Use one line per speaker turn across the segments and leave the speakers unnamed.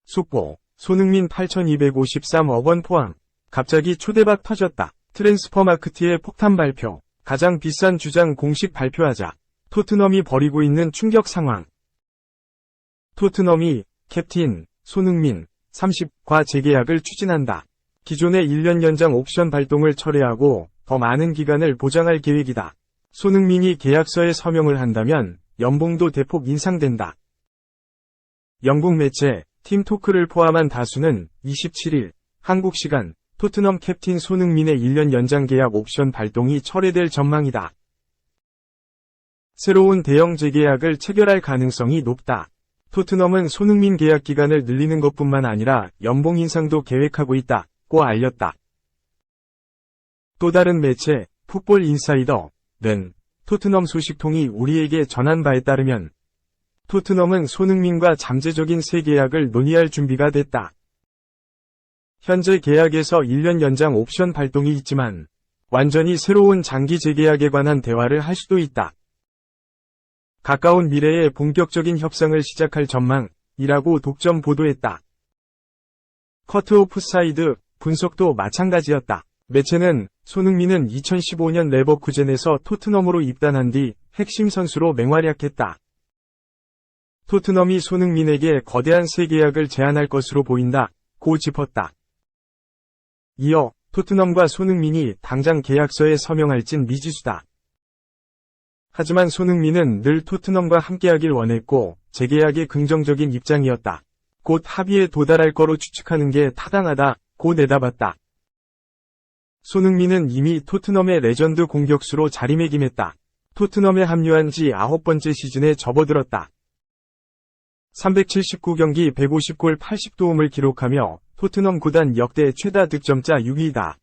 속보, 손흥민 8,253억 원 포함. 갑자기 초대박 터졌다. 트랜스퍼마크트의 폭탄 발표. 가장 비싼 주장 공식 발표하자. 토트넘이 벌이고 있는 충격 상황. 토트넘이 캡틴 손흥민 30과 재계약을 추진한다. 기존의 1년 연장 옵션 발동을 철회하고 더 많은 기간을 보장할 계획이다. 손흥민이 계약서에 서명을 한다면 연봉도 대폭 인상된다. 영국 매체 팀토크를 포함한 다수는 27일 한국 시간 토트넘 캡틴 손흥민의 1년 연장 계약 옵션 발동이 철회될 전망이다. 새로운 대형 재계약을 체결할 가능성이 높다. 토트넘은 손흥민 계약 기간을 늘리는 것뿐만 아니라 연봉 인상도 계획하고 있다고 알렸다. 또 다른 매체 풋볼 인사이더는 토트넘 소식통이 우리에게 전한 바에 따르면 토트넘은 손흥민과 잠재적인 새 계약을 논의할 준비가 됐다. 현재 계약에서 1년 연장 옵션 발동이 있지만 완전히 새로운 장기 재계약에 관한 대화를 할 수도 있다. 가까운 미래에 본격적인 협상을 시작할 전망이라고 독점 보도했다. 커트 오프 사이드 분석도 마찬가지였다. 매체는 손흥민은 2015년 레버쿠젠에서 토트넘으로 입단한 뒤 핵심 선수로 맹활약했다. 토트넘이 손흥민에게 거대한 새 계약을 제안할 것으로 보인다고 짚었다. 이어 토트넘과 손흥민이 당장 계약서에 서명할진 미지수다. 하지만 손흥민은 늘 토트넘과 함께하길 원했고 재계약에 긍정적인 입장이었다. 곧 합의에 도달할 거로 추측하는 게 타당하다고 내다봤다. 손흥민은 이미 토트넘의 레전드 공격수로 자리매김했다. 토트넘에 합류한 지 9번째 시즌에 접어들었다. 379경기 150골 80도움을 기록하며 토트넘 구단 역대 최다 득점자 6위이다.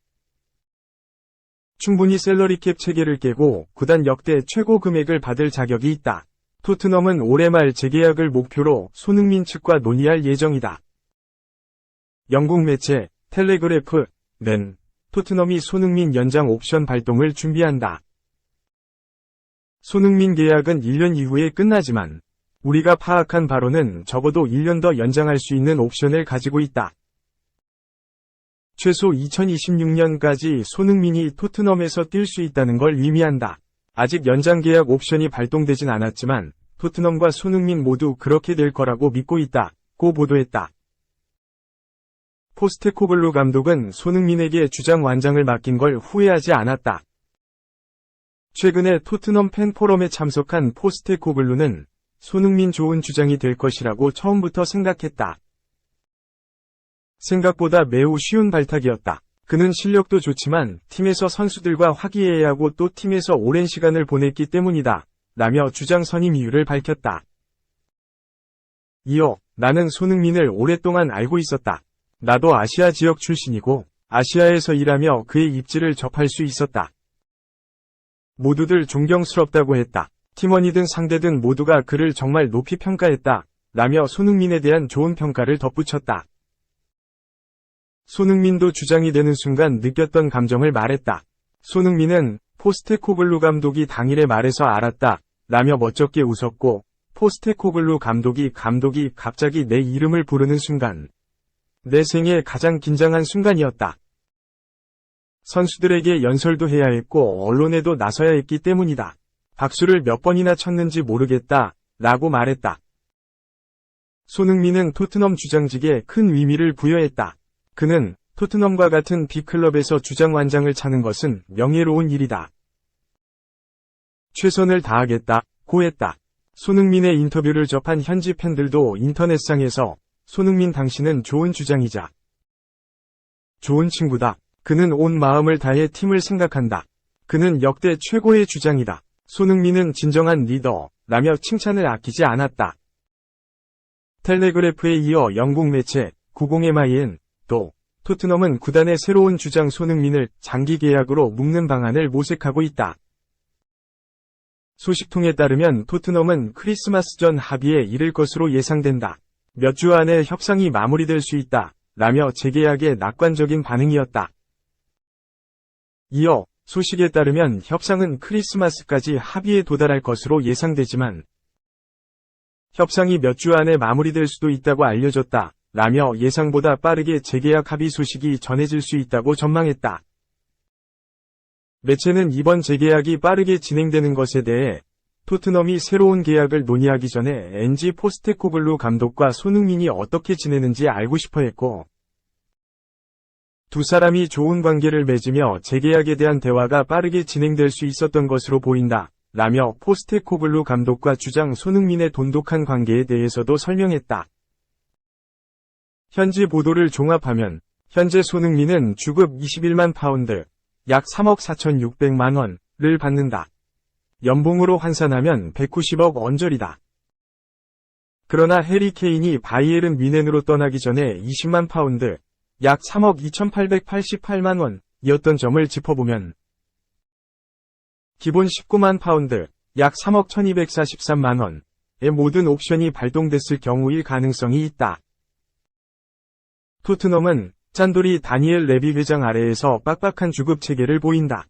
충분히 셀러리캡 체계를 깨고 구단 역대 최고 금액을 받을 자격이 있다. 토트넘은 올해 말 재계약을 목표로 손흥민 측과 논의할 예정이다. 영국 매체 텔레그래프는 토트넘이 손흥민 연장 옵션 발동을 준비한다. 손흥민 계약은 1년 이후에 끝나지만 우리가 파악한 바로는 적어도 1년 더 연장할 수 있는 옵션을 가지고 있다. 최소 2026년까지 손흥민이 토트넘에서 뛸 수 있다는 걸 의미한다. 아직 연장 계약 옵션이 발동되진 않았지만 토트넘과 손흥민 모두 그렇게 될 거라고 믿고 있다고 보도했다. 포스테코글루 감독은 손흥민에게 주장 완장을 맡긴 걸 후회하지 않았다. 최근에 토트넘 팬 포럼에 참석한 포스테코글루는 손흥민 좋은 주장이 될 것이라고 처음부터 생각했다. 생각보다 매우 쉬운 발탁이었다. 그는 실력도 좋지만 팀에서 선수들과 화기애애하고 또 팀에서 오랜 시간을 보냈기 때문이다. 라며 주장 선임 이유를 밝혔다. 이어 나는 손흥민을 오랫동안 알고 있었다. 나도 아시아 지역 출신이고 아시아에서 일하며 그의 입지를 접할 수 있었다. 모두들 존경스럽다고 했다. 팀원이든 상대든 모두가 그를 정말 높이 평가했다. 라며 손흥민에 대한 좋은 평가를 덧붙였다. 손흥민도 주장이 되는 순간 느꼈던 감정을 말했다. 손흥민은 포스테코글루 감독이 당일에 말해서 알았다. 라며 멋쩍게 웃었고 포스테코글루 감독이 갑자기 내 이름을 부르는 순간 내 생애 가장 긴장한 순간이었다. 선수들에게 연설도 해야 했고 언론에도 나서야 했기 때문이다. 박수를 몇 번이나 쳤는지 모르겠다. 라고 말했다. 손흥민은 토트넘 주장직에 큰 의미를 부여했다. 그는 토트넘과 같은 빅클럽에서 주장 완장을 차는 것은 명예로운 일이다. 최선을 다하겠다고 했다. 손흥민의 인터뷰를 접한 현지 팬들도 인터넷상에서 손흥민 당신은 좋은 주장이자 좋은 친구다. 그는 온 마음을 다해 팀을 생각한다. 그는 역대 최고의 주장이다. 손흥민은 진정한 리더라며 칭찬을 아끼지 않았다. 텔레그래프에 이어 영국 매체 90MIN 또 토트넘은 구단의 새로운 주장 손흥민을 장기 계약으로 묶는 방안을 모색하고 있다. 소식통에 따르면 토트넘은 크리스마스 전 합의에 이를 것으로 예상된다. 몇 주 안에 협상이 마무리될 수 있다. 라며 재계약에 낙관적인 반응이었다. 이어 소식에 따르면 협상은 크리스마스까지 합의에 도달할 것으로 예상되지만 협상이 몇 주 안에 마무리될 수도 있다고 알려졌다. 라며 예상보다 빠르게 재계약 합의 소식이 전해질 수 있다고 전망했다. 매체는 이번 재계약이 빠르게 진행되는 것에 대해 토트넘이 새로운 계약을 논의하기 전에 엔지 포스테코글루 감독과 손흥민이 어떻게 지내는지 알고 싶어 했고, 두 사람이 좋은 관계를 맺으며 재계약에 대한 대화가 빠르게 진행될 수 있었던 것으로 보인다. 라며 포스테코글루 감독과 주장 손흥민의 돈독한 관계에 대해서도 설명했다. 현지 보도를 종합하면 현재 손흥민은 주급 21만 파운드, 약 3억 4,600만 원을 받는다. 연봉으로 환산하면 190억 언저리다. 그러나 해리 케인이 바이에른 뮌헨으로 떠나기 전에 20만 파운드, 약 3억 2,888만 원이었던 점을 짚어보면 기본 19만 파운드, 약 3억 1,243만 원의 모든 옵션이 발동됐을 경우일 가능성이 있다. 토트넘은 짠돌이 다니엘 레비 회장 아래에서 빡빡한 주급 체계를 보인다.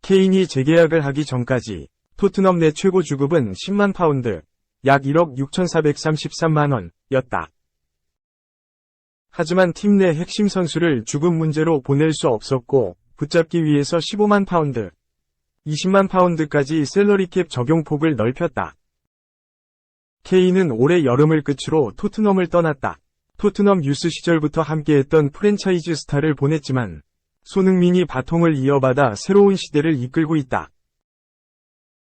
케인이 재계약을 하기 전까지 토트넘 내 최고 주급은 10만 파운드, 약 1억 6,433만 원이었다. 하지만 팀 내 핵심 선수를 주급 문제로 보낼 수 없었고 붙잡기 위해서 15만 파운드, 20만 파운드까지 셀러리캡 적용폭을 넓혔다. 케인은 올해 여름을 끝으로 토트넘을 떠났다. 토트넘 유스 시절부터 함께했던 프랜차이즈 스타를 보냈지만 손흥민이 바통을 이어받아 새로운 시대를 이끌고 있다.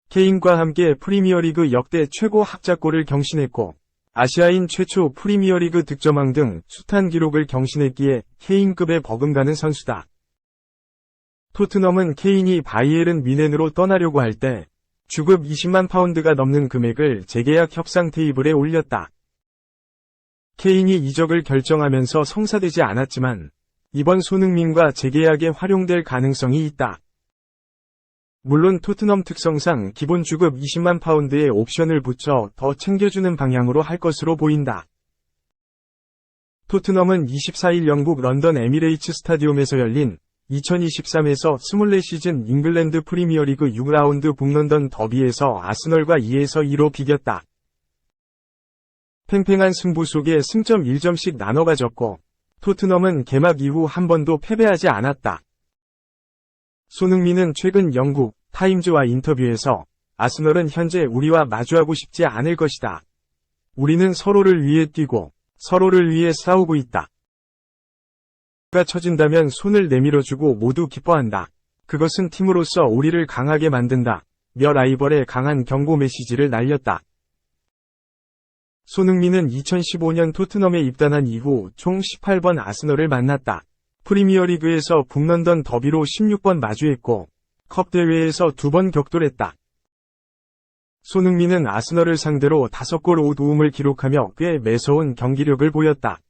케인과 함께 프리미어리그 역대 최고 합작골을 경신했고 아시아인 최초 프리미어리그 득점왕 등 숱한 기록을 경신했기에 케인급에 버금가는 선수다. 토트넘은 케인이 바이에른 뮌헨으로 떠나려고 할 때 주급 20만 파운드가 넘는 금액을 재계약 협상 테이블에 올렸다. 케인이 이적을 결정하면서 성사되지 않았지만 이번 손흥민과 재계약에 활용될 가능성이 있다. 물론 토트넘 특성상 기본 주급 20만 파운드의 옵션을 붙여 더 챙겨주는 방향으로 할 것으로 보인다. 토트넘은 24일 영국 런던 에미레이츠 스타디움에서 열린 2023에서 24시즌 잉글랜드 프리미어리그 6라운드 북런던 더비에서 아스널과 2에서 2로 비겼다. 팽팽한 승부 속에 승점 1점씩 나눠 가졌고 토트넘은 개막 이후 한 번도 패배하지 않았다. 손흥민은 최근 영국 타임즈와 인터뷰에서 아스널은 현재 우리와 마주하고 싶지 않을 것이다. 우리는 서로를 위해 뛰고 서로를 위해 싸우고 있다. 가 쳐진다면 손을 내밀어주고 모두 기뻐한다. 그것은 팀으로서 우리를 강하게 만든다. 며 라이벌에 강한 경고 메시지를 날렸다. 손흥민은 2015년 토트넘에 입단한 이후 총 18번 아스널을 만났다. 프리미어리그에서 북런던 더비로 16번 마주했고 컵 대회에서 2번 격돌했다. 손흥민은 아스널을 상대로 5골 5도움을 기록하며 꽤 매서운 경기력을 보였다.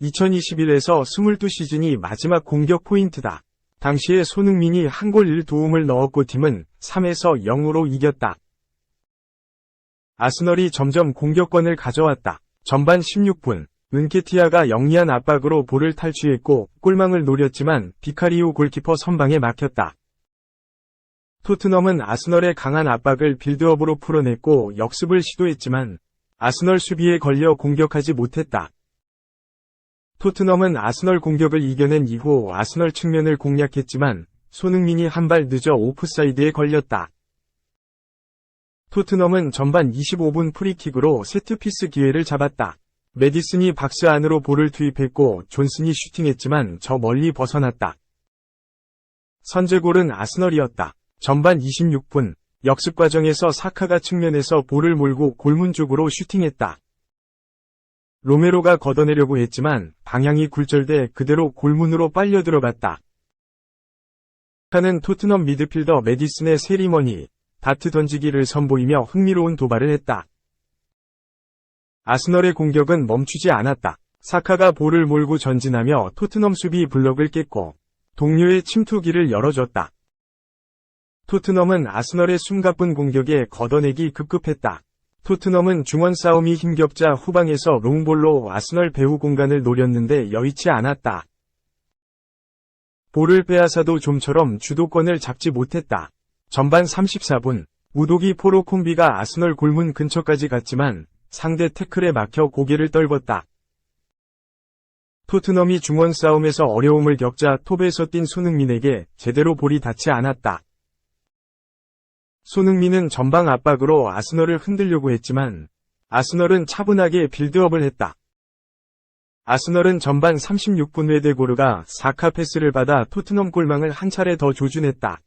2021에서 22시즌이 마지막 공격 포인트다. 당시에 손흥민이 한 골 1도움을 넣었고 팀은 3에서 0으로 이겼다. 아스널이 점점 공격권을 가져왔다. 전반 16분, 은케티아가 영리한 압박으로 볼을 탈취했고 골망을 노렸지만 비카리오 골키퍼 선방에 막혔다. 토트넘은 아스널의 강한 압박을 빌드업으로 풀어냈고 역습을 시도했지만 아스널 수비에 걸려 공격하지 못했다. 토트넘은 아스널 공격을 이겨낸 이후 아스널 측면을 공략했지만 손흥민이 한 발 늦어 오프사이드에 걸렸다. 토트넘은 전반 25분 프리킥으로 세트피스 기회를 잡았다. 메디슨이 박스 안으로 볼을 투입했고 존슨이 슈팅했지만 저 멀리 벗어났다. 선제골은 아스널이었다. 전반 26분, 역습 과정에서 사카가 측면에서 볼을 몰고 골문 쪽으로 슈팅했다. 로메로가 걷어내려고 했지만 방향이 굴절돼 그대로 골문으로 빨려 들어갔다. 사카는 토트넘 미드필더 메디슨의 세리머니, 다트 던지기를 선보이며 흥미로운 도발을 했다. 아스널의 공격은 멈추지 않았다. 사카가 볼을 몰고 전진하며 토트넘 수비 블럭을 깼고 동료의 침투기를 열어줬다. 토트넘은 아스널의 숨가쁜 공격에 걷어내기 급급했다. 토트넘은 중원 싸움이 힘겹자 후방에서 롱볼로 아스널 배후 공간을 노렸는데 여의치 않았다. 볼을 빼앗아도 좀처럼 주도권을 잡지 못했다. 전반 34분, 우도기 포로 콤비가 아스널 골문 근처까지 갔지만 상대 태클에 막혀 고개를 떨궜다. 토트넘이 중원 싸움에서 어려움을 겪자 톱에서 뛴 손흥민에게 제대로 볼이 닿지 않았다. 손흥민은 전방 압박으로 아스널을 흔들려고 했지만 아스널은 차분하게 빌드업을 했다. 아스널은 전반 36분 웨데고르가 사카 패스를 받아 토트넘 골망을 한 차례 더 조준했다.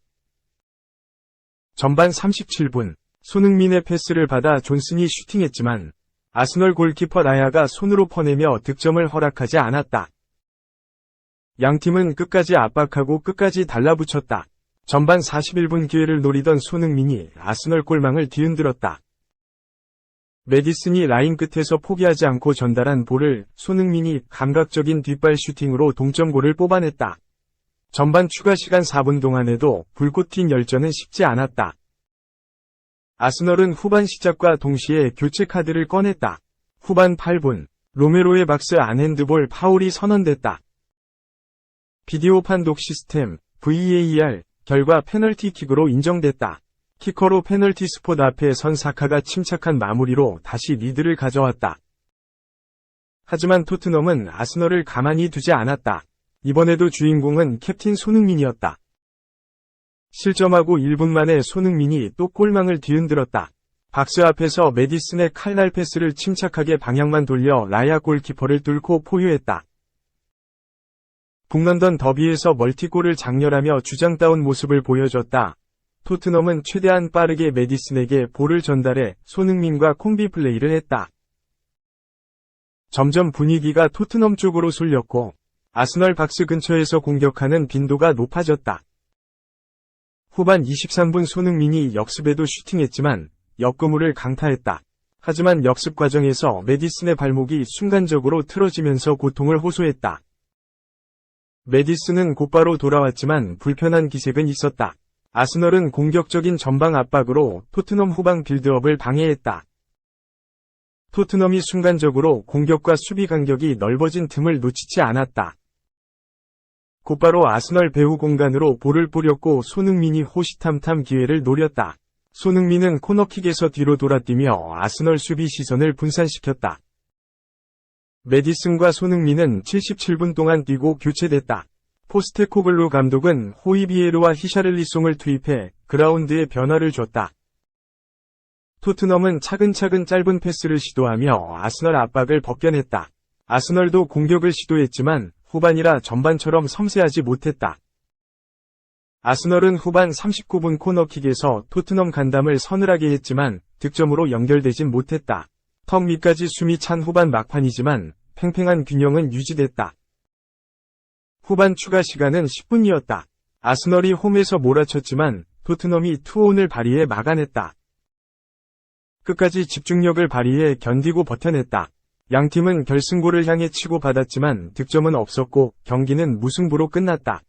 전반 37분, 손흥민의 패스를 받아 존슨이 슈팅했지만 아스널 골키퍼 라야가 손으로 퍼내며 득점을 허락하지 않았다. 양팀은 끝까지 압박하고 끝까지 달라붙였다. 전반 41분 기회를 노리던 손흥민이 아스널 골망을 뒤흔들었다. 메디슨이 라인 끝에서 포기하지 않고 전달한 볼을 손흥민이 감각적인 뒷발 슈팅으로 동점골을 뽑아냈다. 전반 추가 시간 4분 동안에도 불꽃 튄 열전은 식지 않았다. 아스널은 후반 시작과 동시에 교체 카드를 꺼냈다. 후반 8분, 로메로의 박스 안 핸드볼 파울이 선언됐다. 비디오 판독 시스템, VAR, 결과 페널티킥으로 인정됐다. 키커로 페널티 스폿 앞에 선 사카가 침착한 마무리로 다시 리드를 가져왔다. 하지만 토트넘은 아스널을 가만히 두지 않았다. 이번에도 주인공은 캡틴 손흥민이었다. 실점하고 1분 만에 손흥민이 또 골망을 뒤흔들었다. 박스 앞에서 메디슨의 칼날 패스를 침착하게 방향만 돌려 라야 골키퍼를 뚫고 포효했다. 북런던 더비에서 멀티골을 장렬하며 주장다운 모습을 보여줬다. 토트넘은 최대한 빠르게 메디슨에게 볼을 전달해 손흥민과 콤비 플레이를 했다. 점점 분위기가 토트넘 쪽으로 쏠렸고 아스널 박스 근처에서 공격하는 빈도가 높아졌다. 후반 23분 손흥민이 역습에도 슈팅했지만 역그물을 강타했다. 하지만 역습 과정에서 메디슨의 발목이 순간적으로 틀어지면서 고통을 호소했다. 메디슨은 곧바로 돌아왔지만 불편한 기색은 있었다. 아스널은 공격적인 전방 압박으로 토트넘 후방 빌드업을 방해했다. 토트넘이 순간적으로 공격과 수비 간격이 넓어진 틈을 놓치지 않았다. 곧바로 아스널 배후 공간으로 볼을 뿌렸고 손흥민이 호시탐탐 기회를 노렸다. 손흥민은 코너킥에서 뒤로 돌아뛰며 아스널 수비 시선을 분산시켰다. 메디슨과 손흥민은 77분 동안 뛰고 교체됐다. 포스테코글루 감독은 호이비에르와 히샤를리송을 투입해 그라운드에 변화를 줬다. 토트넘은 차근차근 짧은 패스를 시도하며 아스널 압박을 벗겨냈다. 아스널도 공격을 시도했지만 후반이라 전반처럼 섬세하지 못했다. 아스널은 후반 39분 코너킥에서 토트넘 간담을 서늘하게 했지만 득점으로 연결되진 못했다. 턱 밑까지 숨이 찬 후반 막판이지만 팽팽한 균형은 유지됐다. 후반 추가 시간은 10분이었다. 아스널이 홈에서 몰아쳤지만 토트넘이 투혼을 발휘해 막아냈다. 끝까지 집중력을 발휘해 견디고 버텨냈다. 양팀은 결승골을 향해 치고받았지만 득점은 없었고 경기는 무승부로 끝났다.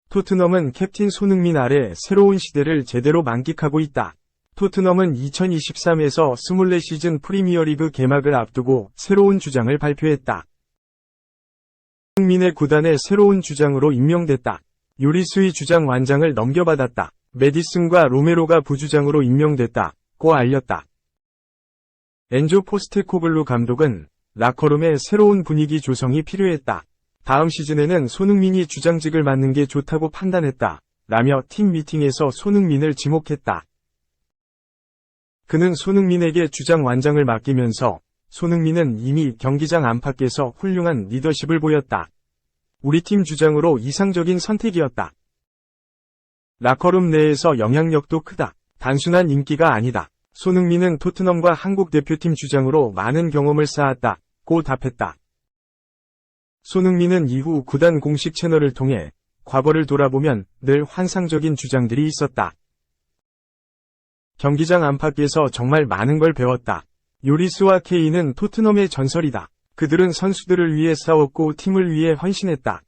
토트넘은 캡틴 손흥민 아래 새로운 시대를 제대로 만끽하고 있다. 토트넘은 2023에서 24시즌 프리미어리그 개막을 앞두고 새로운 주장을 발표했다. 손흥민의 구단의 새로운 주장으로 임명됐다. 요리수의 주장 완장을 넘겨받았다. 메디슨과 로메로가 부주장으로 임명됐다고 알렸다. 엔조 포스테코글루 감독은 라커룸의 새로운 분위기 조성이 필요했다. 다음 시즌에는 손흥민이 주장직을 맡는 게 좋다고 판단했다. 라며 팀 미팅에서 손흥민을 지목했다. 그는 손흥민에게 주장 완장을 맡기면서 손흥민은 이미 경기장 안팎에서 훌륭한 리더십을 보였다. 우리 팀 주장으로 이상적인 선택이었다. 라커룸 내에서 영향력도 크다. 단순한 인기가 아니다. 손흥민은 토트넘과 한국 대표팀 주장으로 많은 경험을 쌓았다고 답했다. 손흥민은 이후 구단 공식 채널을 통해 과거를 돌아보면 늘 환상적인 주장들이 있었다. 경기장 안팎에서 정말 많은 걸 배웠다. 요리스와 케인은 토트넘의 전설이다. 그들은 선수들을 위해 싸웠고 팀을 위해 헌신했다.